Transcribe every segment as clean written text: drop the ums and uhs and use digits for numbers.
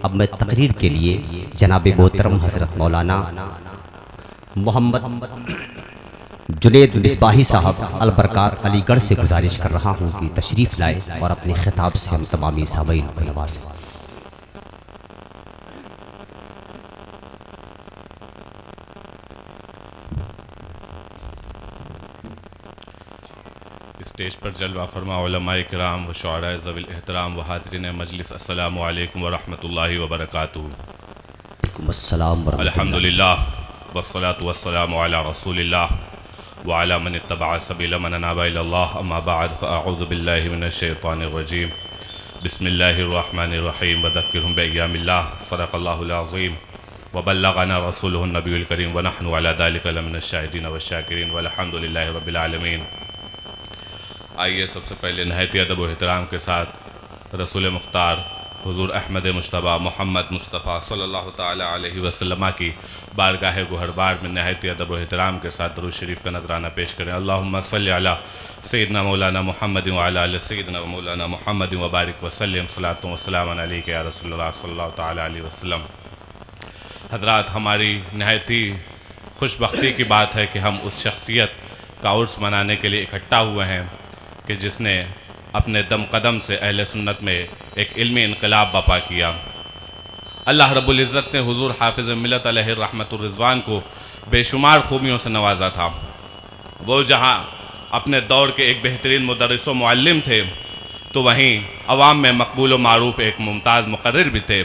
अब मैं तकरीर के लिए जनाब मोहतरम हज़रत मौलाना मोहम्मद जुनेद मिसबाही साहब अलबरकार अलीगढ़ से गुजारिश कर रहा हूँ कि तशरीफ़ लाए और अपने खिताब से हम तमामी सामीईन को नवाजें। स्टेज पर जलवा फरमा उलमाए किराम व शुअराए ज़वील एहतराम व हाज़रीन मजलिस, अस्सलामु अलैकुम व रहमतुल्लाहि व बरकातुहू। अल्हम्दुलिल्लाह वस्सलातु वस्सलामु अला रसूलिल्लाह व अला मन इत्तबअ सबील मन अनाबा इलल्लाह, अम्मा बअद फ़अऊज़ु बिल्लाहि मिनश शैतानिर रजीम, बिस्मिल्लाहिर रहमानिर रहीम, वज़क्किरहुम बिअय्यामिल्लाह, सदक़ल्लाहुल अज़ीम व बल्लगना रसूलुहुन नबियुल करीम व नहनु अला ज़ालिका लमिनश शाहिदीन व शाकिरीन वल्हम्दुलिल्लाहि रब्बिल आलमीन। आइए सबसे पहले नहायत अदब व एहतराम के साथ रसूल मुख्तार हुज़ूर अहमद मुश्तबा मोहम्मद मुस्तफ़ा सल्लल्लाहु ताला अलैहि वसल्लम की बारगाह गुहरबार में नहायत अदब व एहतराम के साथ दरूद शरीफ का नजराना पेश करें। अल्लाहुम्मा सल्लि अला सय्यिदना मौलाना मुहम्मद व अला आलि सय्यिदना मौलाना मुहम्मद व बारिक वसल्लम, सलातो व सलाम अलैका या रसूलल्लाह सल्लल्लाहु ताला अलैहि वसल्लम। हज़रात, हमारी नहायत खुशबख्ती की बात है कि हम उस शख्सियत का उर्स मनाने के लिए इकट्ठा हुए हैं कि जिसने अपने दम कदम से अहले सुन्नत में एक इल्मी इनकलाब बपा किया। अल्लाह रब्बुल इज़्ज़त ने हुज़ूर हाफ़िज़ मिल्लत अलैहि रहमतुर रिज़वान को बेशुमार खूबियों से नवाजा था। वो जहाँ अपने दौर के एक बेहतरीन मुदर्रिस व मुअल्लिम थे, तो वहीं अवाम में मकबूल व मारूफ़ एक मुमताज़ मुक़र्रिर भी थे।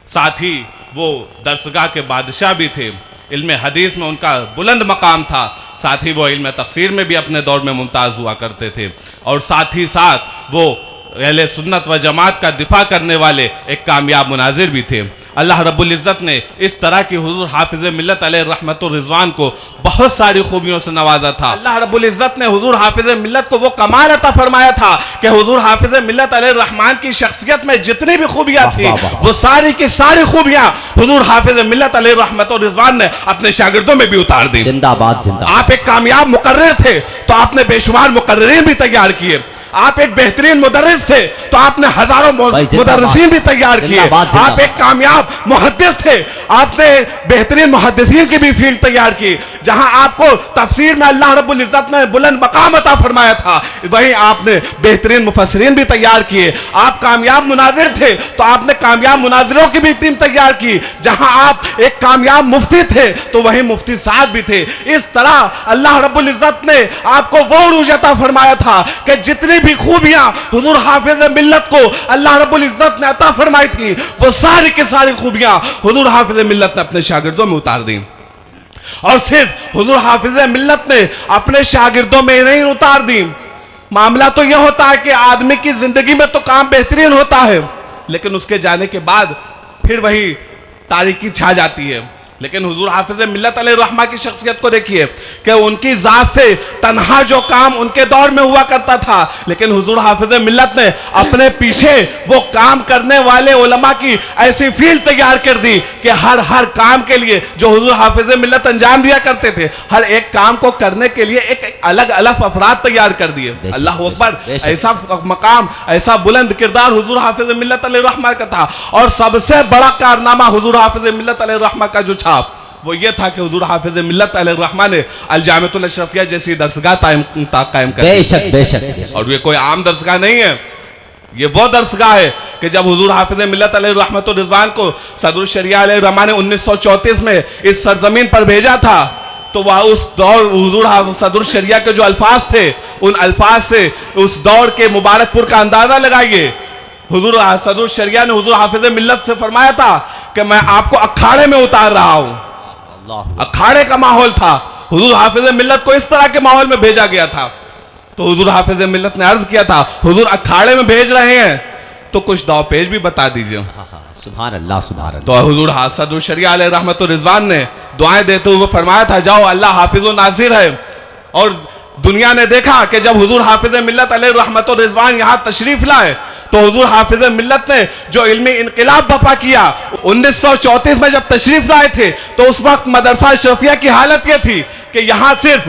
साथ ही वो दरसगाह के बादशाह भी थे। इल्म हदीस में उनका बुलंद मकाम था, साथ ही वो इल्म तफसीर में भी अपने दौर में मुमताज़ हुआ करते थे, और साथ ही साथ वो अहले सुन्नत व जमात का दिफा करने वाले एक कामयाब मुनाजिर भी थे। अल्लाह रब्बुल इज़्ज़त ने इस तरह की हुज़ूर हाफ़िज़ मिल्लत अलैहि रहमतुर रिज़वान को बहुत सारी खूबियों से नवाजा था। अल्लाह रब्बुल इज़्ज़त ने हुज़ूर हाफ़िज़ मिल्लत को वो कमाल अता फरमाया था कि हुज़ूर हाफ़िज़ मिल्लत अलैहि रहमान की शख्सियत में जितनी भी खूबियाँ थी, वो सारी की सारी खूबियाँ हुज़ूर हाफ़िज़ मिल्लत अलैहि रहमतुर रिज़वान ने अपने शागिर्दों में भी उतार दी। जिंदाबाद जिंदाबाद। आप एक कामयाब मुक़र्रिर थे तो आपने बेशुमार मुक़र्रिरीन भी तैयार किए। आप एक बेहतरीन मुदर्रिस थे तो आपने हजारों मुदर्रिसीन भी तैयार किए। आप एक कामयाब मुहद्दिस थे, आपने बेहतरीन मुहद्दिसीन की भी फील्ड तैयार की। जहां आपको तफसीर में अल्लाह रब्बुल इज़्ज़त ने बुलंद मकाम अता फरमाया था, वहीं आपने बेहतरीन मुफस्सिरीन भी तैयार किए। आप कामयाब मुनाजिर थे तो आपने कामयाब मुनाजिरों की भी टीम तैयार की। जहां आप एक कामयाब मुफ्ती थे तो वहीं मुफ्ती साहब भी थे। इस तरह अल्लाह रब्बुल इज़्ज़त ने आपको वो उरूज अता फरमाया था कि जितनी भी खूबियां हुज़ूर हाफ़िज़ मिल्लत को अल्लाह रब्बुल इज़्ज़त ने अता फरमाई थी, वो सारी की सारी खूबियां हुज़ूर हाफ़िज़ मिल्लत ने अपने शागिर्दों में उतार दी। और सिर्फ हुज़ूर हाफ़िज़ मिल्लत ने अपने शागिर्दों में नहीं उतार दी। मामला तो यह होता है कि आदमी की जिंदगी में तो काम बेहतरीन होता है, लेकिन उसके जाने के बाद फिर वही तारीकी छा जाती है। लेकिन हुज़ूर हाफ़िज़ मिल्लत अलैहि रहमा की शख्सियत को देखिए कि उनकी ज़ात से तन्हा जो काम उनके दौर में हुआ करता था, लेकिन हुज़ूर हाफ़िज़ मिल्लत ने अपने पीछे वो काम करने वाले उलमा की ऐसी फील्ड तैयार कर दी कि हर काम के लिए जो हुज़ूर हाफ़िज़ मिल्लत अंजाम दिया करते थे, हर एक काम को करने के लिए एक अलग अलग अफराद तैयार कर दिए। अल्लाह अकबर, ऐसा मकाम, ऐसा बुलंद किरदार हुज़ूर हाफ़िज़ मिल्लत अलैहि रहमा का था। और सबसे बड़ा कारनामा हुज़ूर हाफ़िज़ मिल्लत अलैहि रहमा का जो वो ये था कि हुज़ूर हाफ़िज़ मिल्लत अलैहि रहमान ने अल जामिअतुल अशरफिया जैसी दरसगाह कायम कर दी। बेशक बेशक। और ये कोई आम दरसगाह नहीं है, ये वो दरसगाह है कि जब हुज़ूर हाफ़िज़ मिल्लत अलैहि रहमतुर रिज़वान को सदरुल शरिया अलैहि रहमान ने 1934 में इस सरजमीन पर भेजा था, तो वह उस दौर हुज़ूर सदरुल शरिया के जो अल्फाज थे, उन अल्फाज से उस दौर के मुबारकपुर का अंदाजा लगाइए। हुज़ूर सदरुल शरिया ने हुज़ूर हाफ़िज़ मिल्लत से फरमाया था कि मैं आपको अखाड़े में उतार रहा हूँ। अखाड़े का माहौल था, हुज़ूर हाफ़िज़ मिल्लत को इस तरह के माहौल में भेजा गया था। तो हुज़ूर हाफ़िज़ मिल्लत ने अर्ज किया था, हुज़ूर अखाड़े में भेज रहे हैं तो कुछ दाव पेश भी बता दीजिए। सुभान अल्लाह सुभान अल्लाह। तो हुज़ूर सदरुल शरिया अलैहि रहमतुर रिज़वान ने दुआएं देते हुए फरमाया था, जाओ अल्लाह हाफ़िज़ व नासिर है। और दुनिया ने देखा कि जब हुज़ूर हाफ़िज़ मिल्लत अलैहि रहमतुर रिज़वान यहाँ तशरीफ लाए, तो हुज़ूर हाफ़िज़ मिल्लत ने जो इल्मी इनक़िलाब बपा किया, 1934 में जब तशरीफ लाए थे, तो उस वक्त मदरसा अशरफिया की हालत यह थी कि यहाँ सिर्फ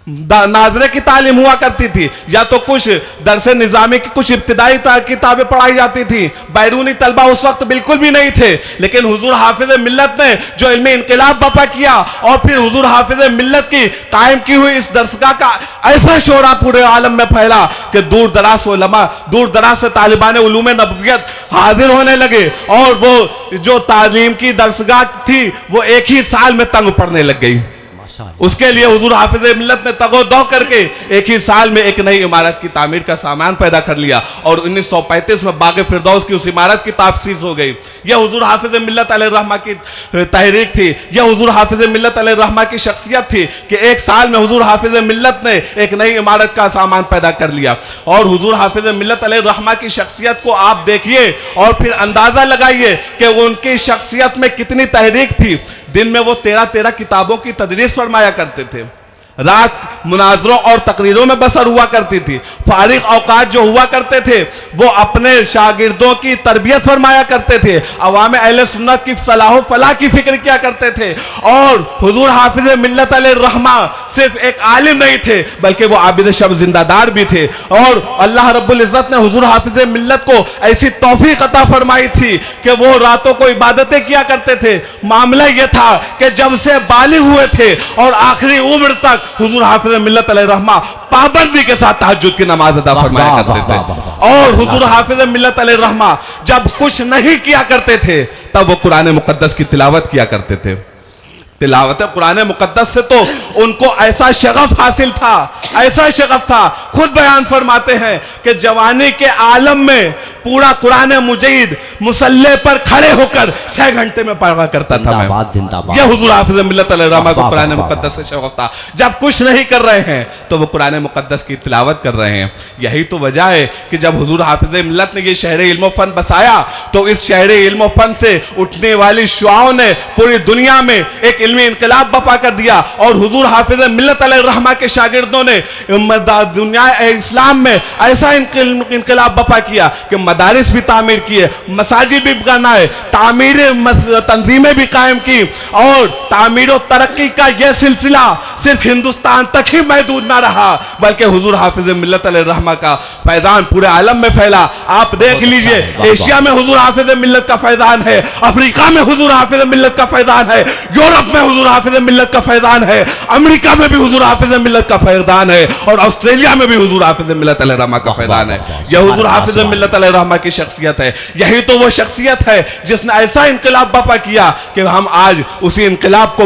नाजरे की तालीम हुआ करती थी, या तो कुछ दरसे निज़ामी की कुछ इब्तिदाई किताबें पढ़ाई जाती थी। बैरूनी तलबा उस वक्त बिल्कुल भी नहीं थे, लेकिन हुजूर हाफिज मिल्लत ने जो इल्मी इनकलाब बर्पा किया और फिर हुजूर हाफिज मिल्लत की कायम की हुई इस दरसगाह का ऐसा शोरा पूरे आलम में फैला कि दूर दराज उलमा, दूर दराज से तालिबान उलूम नबवियत हाजिर होने लगे, और वो जो तालीम की दरसगाह थी वो एक ही साल में तंग पड़ने लग गई। उसके लिए हुजूर हाफिज मिल्लत ने तगोदो करके एक ही साल में एक नई इमारत की तामीर का सामान पैदा कर लिया, और 1935 में बाग फिरदौस की उस इमारत की ताफसीस हो गई। यह हुजूर हाफिज मिल्लत अलैहिर्रहमा की तहरीक थी, यह हुजूर हाफिज मिल्लत अलैहिर्रहमा की शख्सियत थी कि एक साल में हुजूर हाफिज मिल्लत ने एक नई इमारत का सामान पैदा कर लिया। और हुजूर हाफिज मिल्लत अलैहिर्रहमा की शख्सियत को आप देखिए और फिर अंदाजा लगाइए कि उनकी शख्सियत में कितनी तहरीक थी। दिन में वो 13 किताबों की तदरीस फरमाया करते थे, रात मुनाजरों और तकरीरों में बसर हुआ करती थी। फारिग औकात जो हुआ करते थे वो अपने शागिर्दों की तरबियत फरमाया करते थे, अवाम अहले सुन्नत की सलाह फलाह की फिक्र किया करते थे। और हुजूर हाफिज मिल्लत अलैहिर्रहमा सिर्फ एक आलिम नहीं थे, बल्कि वो आबिद शब जिंदादार भी थे। और अल्लाह रब्बुल इज्जत ने हुजूर हाफिज मिल्लत को ऐसी तौफीक अता फरमाई थी कि वो रातों को इबादतें किया करते थे। मामला ये था कि जब से बालिग हुए थे और आखिरी उम्र तक हुजूर हाफिज मिल्लत अलैहिर्रहमा पाबंदी के साथ तहज्जुद की नमाज अदा फरमाया करते थे। और हुजूर हाफिज मिल्लत अलैहिर्रहमा जब कुछ नहीं किया करते थे तब वो कुरान मुकद्दस की तिलावत किया करते थे। तिलावत कुरान मुकद्दस से तो उनको ऐसा शगफ हासिल था, ऐसा शगफ था, खुद बयान फरमाते हैं कि जवानी के आलम में पूरा कुरान मुजीद मुसल्ले पर खड़े होकर 6 घंटे में पढ़ा करता था मैं। यह हुजूर हाफिज मिल्लत अलैहिर्रहमा को कुरान मुकद्दस से शगफ था। जब कुछ नहीं कर रहे हैं तो वो कुरान मुकद्दस की तिलावत कर रहे हैं। यही तो वजह है कि जब हुजूर हाफिज मिल्लत ने ये शहर इल्म फन बसाया तो इस शहर इल्म फन से उठने वाली शुआओं ने पूरी दुनिया में एक इल्मी इनकलाब बर्पा कर दिया। और हुजूर हाफिज मिल्लत अलैहिर्रहमा के शागिर्दों ने दुनिया इस्लाम में ऐसा इनकलाब बर्पा किया कि मदारिस भी तामीर किए, मसाजिद भी बनाए, तामीर तंजीमें भी कायम की। और तामीर और तरक्की का यह सिलसिला सिर्फ हिंदुस्तान तक ही महदूद ना रहा, बल्कि हुजूर हाफिज मिल्लत अलैहिर्रहमा का फैजान पूरे आलम में फैला। आप देख लीजिए, एशिया में हुजूर हाफिज मिल्लत का फैजान है, अफ्रीका में हुजूर हाफिज मिल्लत का फैजान है, यूरोप में हुजूर हाफिज मिल्लत का फैजान है, अमेरिका में भी हुजूर हाफिज मिल्लत का फैजान है, और ऑस्ट्रेलिया में भी हुजूर हाफिज मिल्लत अलैहिर्रहमा का फैजान है। यह हुजूर हाफिज मिल्लत अलैहिर्रहमा की शख्सियत है। यही तो वो शख्सियत है जिसने ऐसा इनकलाब बर्पा किया कि हम आज उसी इनकलाब को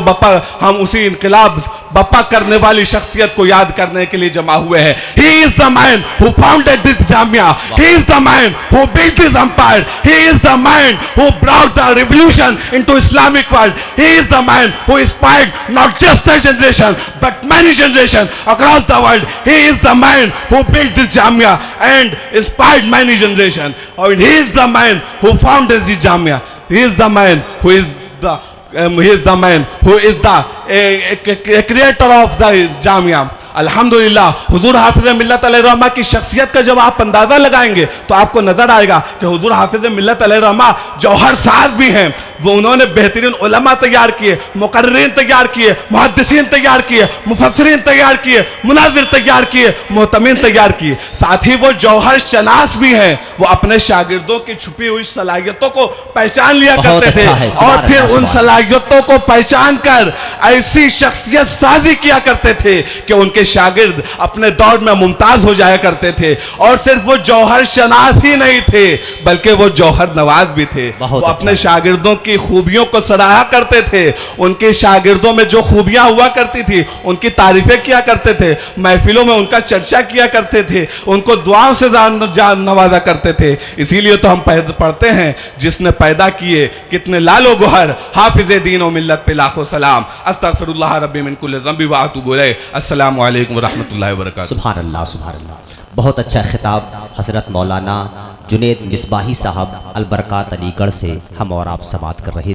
उसी इनकलाब बप्पा करने वाली शख्सियत को याद करने के लिए जमा हुए हैं। He is the man who founded this Jamia. He is the man who built this empire. He is the man who brought the revolution into Islamic world. He is the man who inspired not just a generation but many generations across the world. He is the man who built this Jamia and inspired many generations. And he is the man who founded this Jamia. He is the man who is the creator of the Jamia. अल्हम्दुलिल्लाह हुजूर हाफिज मिल्लत अलैहिर्रहमा की शख्सियत का जब आप अंदाज़ा लगाएंगे तो आपको नज़र आएगा कि हुजूर हाफिज मिल्लत अलैहिर्रहमा जौहर साज भी हैं। वो उन्होंने बेहतरीन उलमा तैयार किए, मुकर्रिरीन तैयार किए, मुहद्दिसीन तैयार किए, मुफस्सिरीन तैयार किए, मुनाजिर तैयार किए, मुहतमिन तैयार किए। साथ ही वो जौहर शनास भी हैं। वो अपने शागिर्दों की छुपी हुई सलाहियतों को पहचान लिया करते थे और फिर उन सलाहियतों को पहचान कर ऐसी शख्सियत साजी किया करते थे कि उनके शागिर्द अपने दौर में मुमताज हो जाया करते थे। और सिर्फ वो जौहर शनास ही नहीं थे बल्कि वो जौहर नवाज भी थे। वो अपने शागिर्दों की खूबियों को सराहा करते थे। उनके शागिर्दों में जो खूबियां हुआ करती थी उनकी तारीफें किया करते थे, महफिलों में उनका चर्चा किया करते थे, उनको दुआओं से नवाजा करते थे। इसीलिए तो हम पढ़ते हैं, जिसने पैदा किए कितने लालो गोहर, हाफिज दीन व मिल्लत पे लाखों सलाम, अस्तगफिरुल्लाह रब्बी मिन कुल्लि ज़ंबि व अतूबु इलैह, अस्सलामु अलैकुम व रहमतुल्लाहि व बरकातुहू। सुभान अल्लाह, सुभान अल्लाह। बहुत अच्छा खिताब हज़रत मौलाना जुनैद मिसबाही साहब अलबरकात अलीगढ़ से हम और आप समाअत कर रहे